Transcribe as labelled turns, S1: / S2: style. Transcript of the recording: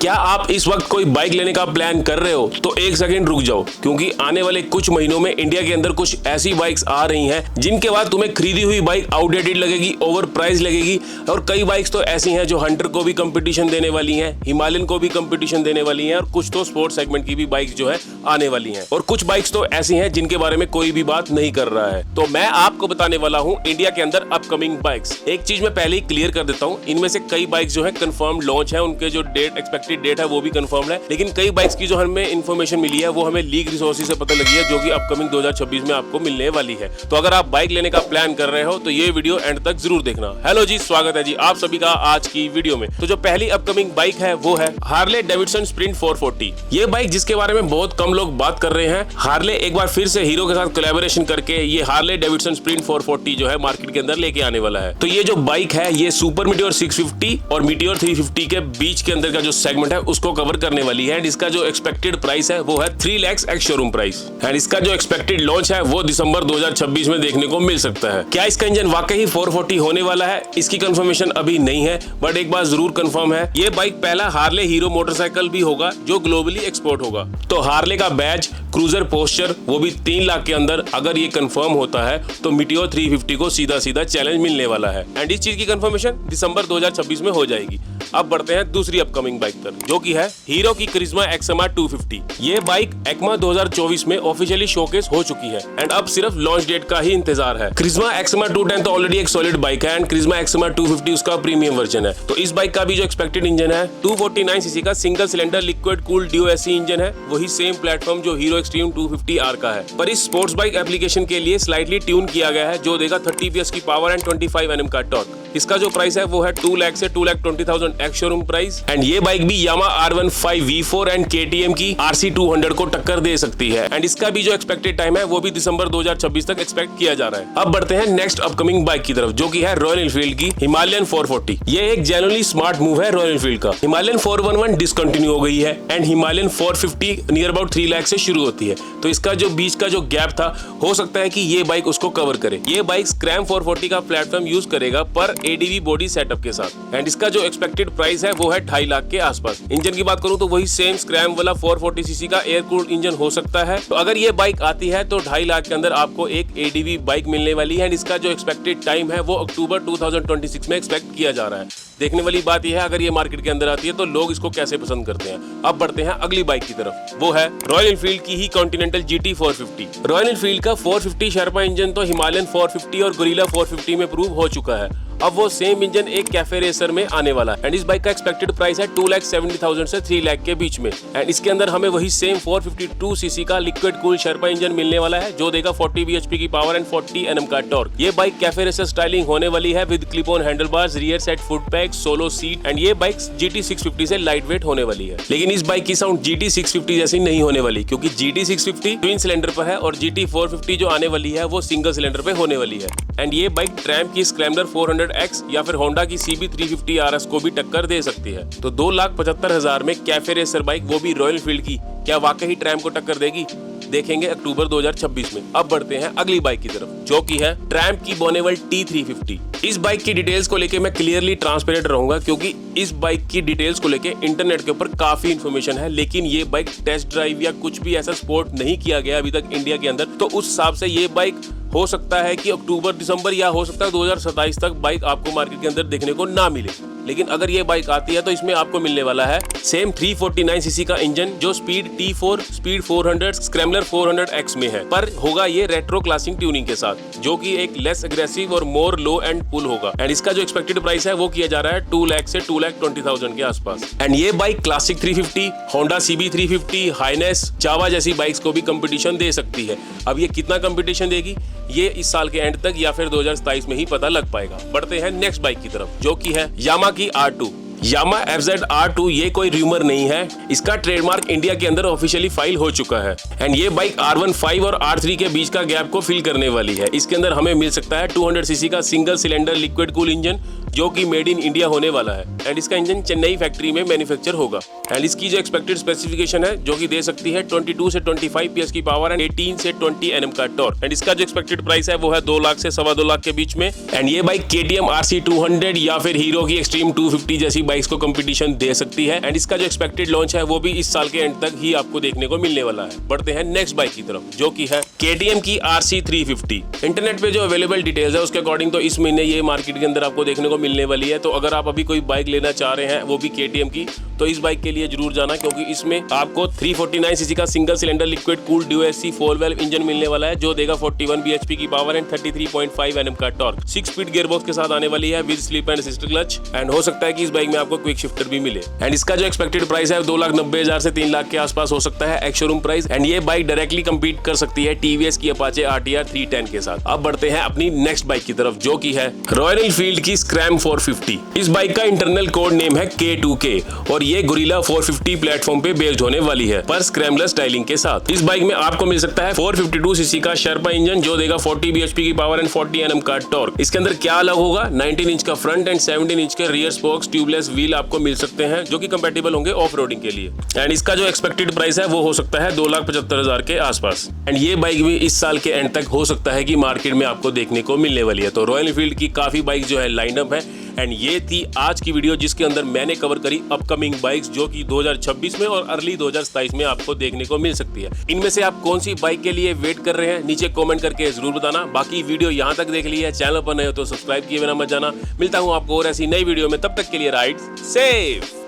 S1: क्या आप इस वक्त कोई बाइक लेने का प्लान कर रहे हो तो एक सेकंड रुक जाओ, क्योंकि आने वाले कुछ महीनों में इंडिया के अंदर कुछ ऐसी बाइक्स आ रही हैं जिनके बाद तुम्हें खरीदी हुई बाइक आउटडेटेड लगेगी, ओवर प्राइस लगेगी। और कई बाइक्स तो ऐसी हैं जो हंटर को भी कंपटीशन देने वाली हैं, हिमालयन को भी कंपटीशन देने वाली हैं, और कुछ तो स्पोर्ट्स सेगमेंट की भी बाइक्स जो है आने वाली हैं। और कुछ बाइक्स तो ऐसी हैं जिनके बारे में कोई भी बात नहीं कर रहा है। तो मैं आपको बताने वाला हूं इंडिया के अंदर अपकमिंग बाइक्स। एक चीज मैं पहले ही क्लियर कर देता हूं, इनमें से कई बाइक्स जो है कंफर्म लॉन्च है, उनके जो डेट एक्सपेक्टेड डेट है वो भी कंफर्म है, लेकिन कई बाइक्स की जो हमें इन्फॉर्मेशन मिली है वो हमें लीक रिसोर्सेज से पता लगी है, जो कि अपकमिंग 2026 में आपको मिलने वाली है। तो अगर आप बाइक लेने का प्लान कर रहे हो तो ये वीडियो एंड तक जरूर देखना। हेलो जी, स्वागत है जी आप सभी का आज की वीडियो में। तो जो पहली अपकमिंग बाइक है वो है हार्ले डेविडसन स्प्रिंट 440। ये बाइक जिसके बारे में बहुत कम लोग बात कर रहे हैं। हार्ले एक बार फिर से हीरो के साथ कोलैबोरेशन करके ये हार्ले डेविडसन स्प्रिंट 440 जो है मार्केट के अंदर लेके आने वाला है। तो ये जो बाइक है ये सुपर मीटियोर 650 और मीटियोर 350 के बीच के अंदर का जो सेगमेंट है उसको कवर करने वाली है। इसका जो एक्सपेक्टेड प्राइस है वो है 3 lakh ex showroom price, and इसका जो एक्सपेक्टेड लॉन्च है वो दिसंबर 2026 में देखने को मिल सकता है। क्या इसका इंजन वाकई 440 होने वाला है, इसकी कंफर्मेशन अभी नहीं है, बट एक बात जरूर कंफर्म है, ये बाइक पहला हार्ले हीरो मोटरसाइकिल भी होगा जो ग्लोबली एक्सपोर्ट होगा। तो हार्ले का बैज, क्रूजर पोस्चर वो भी 3 लाख के अंदर अगर ये कंफर्म होता है तो मीटियोर 350 को सीधा सीधा चैलेंज मिलने वाला है, एंड इस चीज की कंफर्मेशन दिसंबर 2026 में हो जाएगी। अब बढ़ते हैं दूसरी अपकमिंग बाइक पर, जो कि है हीरो की करिश्मा एक्समा 250। ये बाइक एक्मा 2024 में ऑफिशियली शोकेस हो चुकी है, एंड अब सिर्फ लॉन्च डेट का ही इंतजार है। करिश्मा एक्समा 210 तो ऑलरेडी एक सॉलिड बाइक है, एंड करिश्मा एक्समा 250 उसका प्रीमियम वर्जन है। तो इस बाइक का भी जो एक्सपेक्टेड इंजन है 249 सीसी का single cylinder liquid cooled due AC engine है, वही सेम प्लेटफॉर्म जो हीरो एक्सट्रीम 250R का है, पर इस स्पोर्ट्स बाइक एप्लीकेशन के लिए स्लाइटली ट्यून किया गया है, जो देगा 30 PS की पावर एंड 25 Nm का टॉर्क। इसका जो प्राइस है वो है 2 लाख से 2,20,000 एक्स शोरूम प्राइस, एंड ये बाइक भी यामा R15 V4 एंड KTM की RC200 को टक्कर दे सकती है, एंड इसका भी जो एक्सपेक्टेड टाइम है वो भी दिसंबर 2026 तक एक्सपेक्ट किया जा रहा है। अब बढ़ते हैं नेक्स्ट अपकमिंग बाइक की तरफ, जो कि है रॉयल एनफील्ड की हिमालयन 440। ये एक जेन्युइनली स्मार्ट मूव है रॉयल एनफील्ड का। हिमालयन 411 डिसकंटिन्यू हो गई है, and Himalayan 450 near about 3 lakh से शुरू होती है। तो इसका जो बीच का जो गैप था हो सकता है कि ये बाइक उसको कवर करे। ये बाइक स्क्रैम 440 का प्लेटफॉर्म यूज करेगा पर ADV बॉडी सेटअप के साथ, एंड इसका जो एक्सपेक्टेड प्राइस है वो है 2.5 लाख के आसपास। इंजन की बात करूं तो वही सेम स्क्रैम वाला 440 सीसी का एयर कूल्ड इंजन हो सकता है। तो अगर ये बाइक आती है तो 2.5 लाख के अंदर आपको एक ADV बाइक मिलने वाली है, एंड इसका जो एक्सपेक्टेड टाइम है वो अक्टूबर 2026 में एक्सपेक्ट किया जा रहा है। देखने वाली बात यह है अगर ये मार्केट के अंदर आती है तो लोग इसको कैसे पसंद करते हैं। अब बढ़ते हैं अगली बाइक की तरफ, वो है रॉयल एनफील्ड की ही कॉन्टिनेंटल GT 450। रॉयल एनफील्ड का 450 शर्पा इंजन तो हिमालयन 450 और गोरिल्ला 450 में प्रूव हो चुका है। अब वो सेम इंजन एक कैफे रेसर में आने वाला है, एंड इस बाइक का एक्सपेक्टेड प्राइस है 2,70,000 से 3 लाख के बीच में, एंड इसके अंदर हमें वही सेम 452 सीसी का लिक्विड कूल्ड शर्पा इंजन मिलने वाला है, जो देगा 40 bhp की पावर एंड 40 Nm का टॉर्क। ये बाइक कैफे रेसर स्टाइलिंग होने वाली है with clip on handlebars, rear set foot pegs, solo seat, and ये बाइक GT 650 से लाइट वेट होने वाली है। लेकिन इस बाइक की साउंड GT 650 जैसी नहीं होने वाली, क्योंकि GT 650 ट्विन सिलेंडर पर है और GT 450 जो आने वाली है वो सिंगल सिलेंडर पे होने वाली है। एंड ये बाइक ट्रैम्प की स्क्रैम्बलर 400X या फिर होंडा की CB 350 RS को भी टक्कर दे सकती है। तो 2,75,000 में कैफे रेसर बाइक, वो भी रॉयल एनफील्ड की, क्या वाकई ट्रैम्प को टक्कर देगी? देखेंगे अक्टूबर 2026 में। अब बढ़ते हैं अगली बाइक की तरफ, जो की है ट्रैम्प की बोनेवल T350। इस बाइक की डिटेल्स को लेके मैं क्लियरली ट्रांसपेरेंट रहूंगा, क्योंकि इस बाइक की डिटेल्स को लेके इंटरनेट के ऊपर काफी इंफॉर्मेशन है, लेकिन ये बाइक टेस्ट ड्राइव या कुछ भी ऐसा सपोर्ट नहीं किया गया अभी तक इंडिया के अंदर। तो उस हिसाब से ये बाइक हो सकता है कि अक्टूबर दिसंबर या हो सकता है 2027 तक बाइक आपको मार्केट के अंदर देखने को ना मिले। लेकिन अगर ये बाइक आती है तो इसमें आपको मिलने वाला है सेम 349 सीसी का इंजन, जो speed T4, speed 400, scrambler 400X में है, पर होगा ये रेट्रो क्लासिक ट्यूनिंग के साथ, जो कि एक लेस एग्रेसिव और मोर लो एंड पुल होगा, एंड इसका जो एक्सपेक्टेड प्राइस है वो किया जा रहा है 2 लाख से 2,20,000 के आसपास। एंड ये bike classic 350, Honda CB 350, Highness, Jawa जैसी बाइक्स को भी कंपटीशन दे सकती है। अब ये कितना कंपटीशन देगी ये इस साल के एंड तक या फिर 2027 में ही पता लग पाएगा। बढ़ते हैं नेक्स्ट बाइक की तरफ, जो की है यामा की R2। यामा FZ R2 ये कोई र्यूमर नहीं है, इसका ट्रेडमार्क इंडिया के अंदर ऑफिशियली फाइल हो चुका है, एंड ये बाइक R15 और R3 के बीच का गैप को फिल करने वाली है। इसके अंदर हमें मिल सकता है 200 सीसी का single cylinder liquid cool engine, जो कि मेड इन इंडिया होने वाला है एंड इसका इंजन चेन्नई फैक्ट्री में मैन्युफैक्चर होगा एंड इसकी जो एक्सपेक्टेड स्पेसिफिकेशन है जो कि दे सकती है 22 से 25 PS की पावर एंड 18 से 20 Nm का टॉर्क एंड इसका जो एक्सपेक्टेड प्राइस है वो है 2 लाख से 2.25 लाख के बीच में एंड ये बाइक KTM RC 200 या फिर हीरो की एक्सट्रीम 250 जैसी बाइक्स को कंपटीशन दे सकती है एंड इसका जो एक्सपेक्टेड लॉन्च है वो भी इस साल के एंड तक ही आपको देखने को मिलने वाला है। बढ़ते हैं नेक्स्ट बाइक की तरफ जो कि है KTM की RC 350। इंटरनेट पे जो अवेलेबल डिटेल्स है उसके अकॉर्डिंग तो इस महीने ये मार्केट के अंदर आपको देखने को मिलने वाली है। तो अगर आप अभी कोई बाइक लेना चाह रहे हैं वो भी KTM की, तो इस बाइक के लिए जरूर जाना क्योंकि इसमें आपको 349 सीसी का single cylinder liquid cooled DOSC 4 valve engine मिलने वाला है जो देगा 41 bhp की पावर एंड 33.5 Nm का टॉर्क। 6 स्पीड गियरबॉक्स के साथ आने वाली है with slip and assist clutch and हो सकता है कि इस बाइक में आपको क्विक शिफ्टर भी मिले एंड इसका जो एक्सपेक्टेड प्राइस है 2,90,000 से 3 लाख के आसपास हो सकता है एक्स शोरूम प्राइस एंड ये बाइक डायरेक्टली कम्पीट कर सकती है TVS की अपाचे RTR 310 के साथ। अब बढ़ते हैं अपनी नेक्स्ट बाइक की तरफ जो की है रॉयल एनफील्ड की स्क्रैम 450। इस बाइक का इंटरनल कोड नेम है K2K और ये गुरिल्ला 450 प्लेटफॉर्म पे बेस्ड होने वाली है पर स्क्रैम्बलर स्टाइलिंग के साथ। इस बाइक में आपको मिल सकता है 452 सीसी का शर्पा इंजन जो देगा 40 bhp की पावर एंड 40 Nm का टॉर्क। इसके अंदर क्या अलग होगा, 19 इंच का फ्रंट एंड 17 इंच के रियर स्पोक्स ट्यूबलेस व्हील आपको मिल सकते हैं जो कि कंपैटिबल होंगे ऑफ रोडिंग के लिए एंड इसका जो एक्सपेक्टेड प्राइस है वो हो सकता है 2,75,000 के आसपास एंड ये बाइक भी इस साल के एंड तक हो सकता है कि मार्केट में आपको देखने को मिलने वाली है। तो रॉयल एनफील्ड की काफी बाइक जो है लाइनअप है एंड ये थी आज की वीडियो जिसके अंदर मैंने कवर करी अपकमिंग बाइक्स जो कि 2026 में और अर्ली 2027 में आपको देखने को मिल सकती है। इनमें से आप कौन सी बाइक के लिए वेट कर रहे हैं नीचे कमेंट करके जरूर बताना। बाकी वीडियो यहाँ तक देख ली है, चैनल पर नए हो तो सब्सक्राइब किए बिना मत जाना। मिलता हूँ आपको और ऐसी नई वीडियो में, तब तक के लिए राइड सेफ।